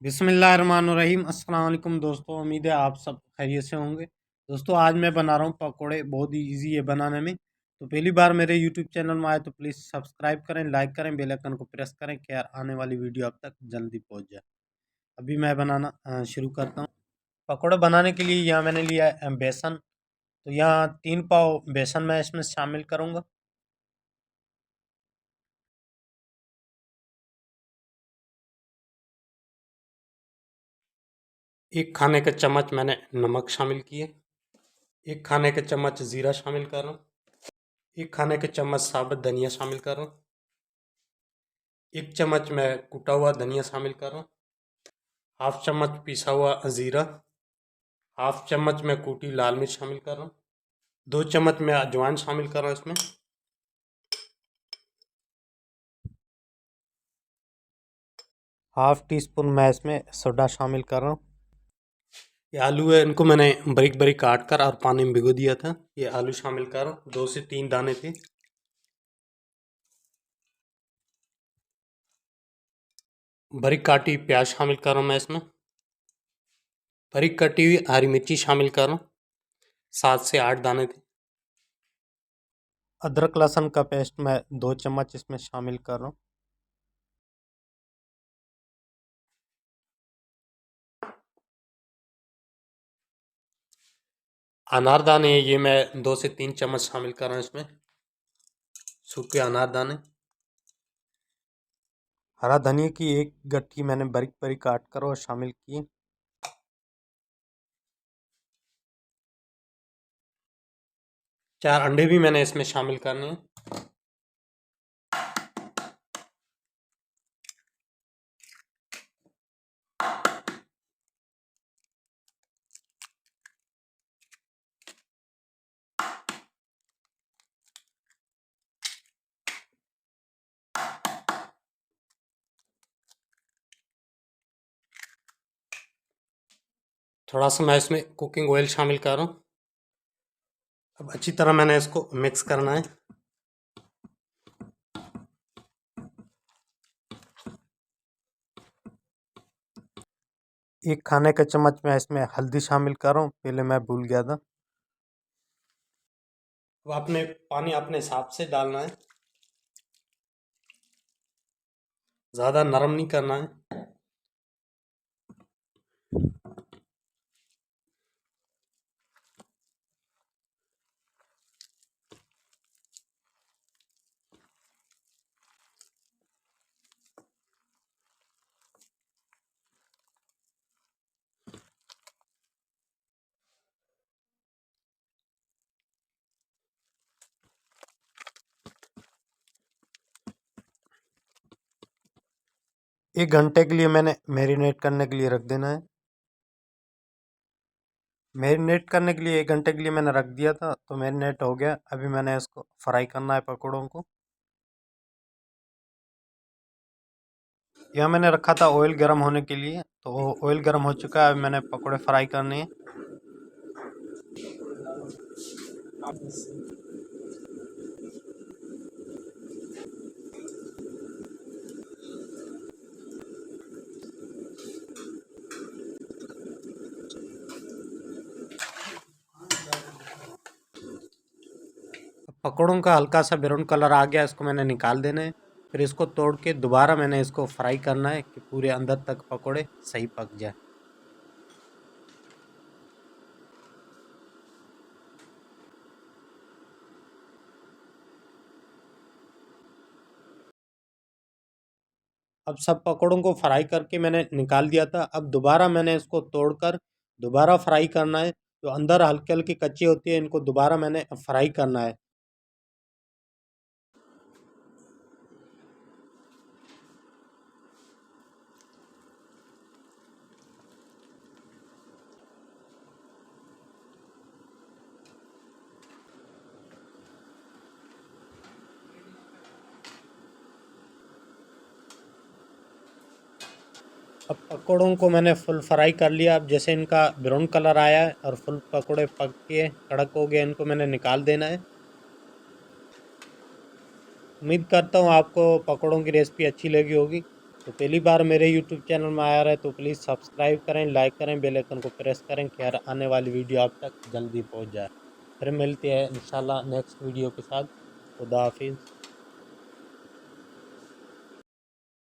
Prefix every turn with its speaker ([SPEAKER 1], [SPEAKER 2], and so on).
[SPEAKER 1] बिस्मिल्लाहिर्रहमानिर्रहीम। अस्सलाम वालेकुम दोस्तों, उम्मीद है आप सब खैरियत से होंगे। दोस्तों आज मैं बना रहा हूँ पकोड़े, बहुत ही इजी है बनाने में। तो पहली बार मेरे यूट्यूब चैनल में आए तो प्लीज़ सब्सक्राइब करें, लाइक करें, बेल आइकन को प्रेस करें कि यार आने वाली वीडियो आप तक जल्दी पहुँच जाए। अभी मैं बनाना शुरू करता हूँ। पकोड़े बनाने के लिए यहाँ मैंने लिया है बेसन। तो यहाँ 3 पाव बेसन मैं इसमें शामिल करूँगा। एक खाने का चम्मच मैंने नमक शामिल किए। एक खाने के चम्मच ज़ीरा शामिल कर रहा हूँ। एक खाने के चम्मच साबुत धनिया शामिल कर रहा हूँ। एक चम्मच मैं कुटा हुआ धनिया शामिल कर रहा हूँ। हाफ चम्मच पिसा हुआ ज़ीरा। हाफ चम्मच मैं कूटी लाल मिर्च शामिल कर रहा हूँ। 2 चम्मच मैं अजवाइन शामिल कर रहा हूँ इसमें। हाफ टी स्पून मैं इसमें सोडा शामिल कर रहा हूँ। ये आलू है, इनको मैंने बारीक बारीक काट कर और पानी में भिगो दिया था। ये आलू शामिल कर रहा हूँ, 2 से 3 दाने थे। बारीक काटी प्याज शामिल कर रहा हूँ मैं इसमें। बारीक कटी हुई हरी मिर्ची शामिल कर रहा हूँ, 7 से 8 दाने थे। अदरक लहसुन का पेस्ट मैं 2 चम्मच इसमें शामिल कर रहा हूँ। अनारदाने ये मैं 2 से 3 चम्मच शामिल कर रहा हूँ इसमें, सूखे अनारदाने। हरा धनिया की एक गट्ठी मैंने बारीक बारीक काट कर और शामिल की। 4 अंडे भी मैंने इसमें शामिल करने हैं। थोड़ा सा मैं इसमें कुकिंग ऑयल शामिल कर रहा हूँ। अब अच्छी तरह मैंने इसको मिक्स करना है। एक खाने का चम्मच मैं इसमें हल्दी शामिल कर रहा हूँ, पहले मैं भूल गया था। अब आपने पानी अपने हिसाब से डालना है, ज़्यादा नरम नहीं करना है। एक घंटे के लिए मैंने मैरिनेट करने के लिए रख देना है। मैरिनेट करने के लिए 1 घंटे के लिए मैंने रख दिया था, तो मैरिनेट हो गया। अभी मैंने इसको फ्राई करना है पकौड़ों को। यहाँ मैंने रखा था ऑयल गर्म होने के लिए, तो ऑयल गर्म हो चुका है। अभी मैंने पकौड़े फ्राई करने हैं। पकौड़ों का हल्का सा ब्राउन कलर आ गया, इसको मैंने निकाल देना है। फिर इसको तोड़ के दोबारा मैंने इसको फ्राई करना है कि पूरे अंदर तक पकौड़े सही पक जाए। अब सब पकौड़ों को फ्राई करके मैंने निकाल दिया था। अब दोबारा मैंने इसको तोड़कर दोबारा फ्राई करना है। जो अंदर हल्की हल्की कच्ची होती है, इनको दोबारा मैंने फ्राई करना है। अब पकौड़ों को मैंने फुल फ्राई कर लिया। अब जैसे इनका ब्राउन कलर आया है और फुल पकौड़े पक के कड़क हो गए, इनको मैंने निकाल देना है। उम्मीद करता हूँ आपको पकौड़ों की रेसिपी अच्छी लगी होगी। तो पहली बार मेरे यूट्यूब चैनल में आया रहे तो प्लीज़ सब्सक्राइब करें, लाइक करें, बेल आइकन को प्रेस करें कि हर आने वाली वीडियो आप तक जल्दी पहुंच जाए। फिर मिलते हैं इंशाल्लाह नेक्स्ट वीडियो के साथ। खुदा हाफिज़।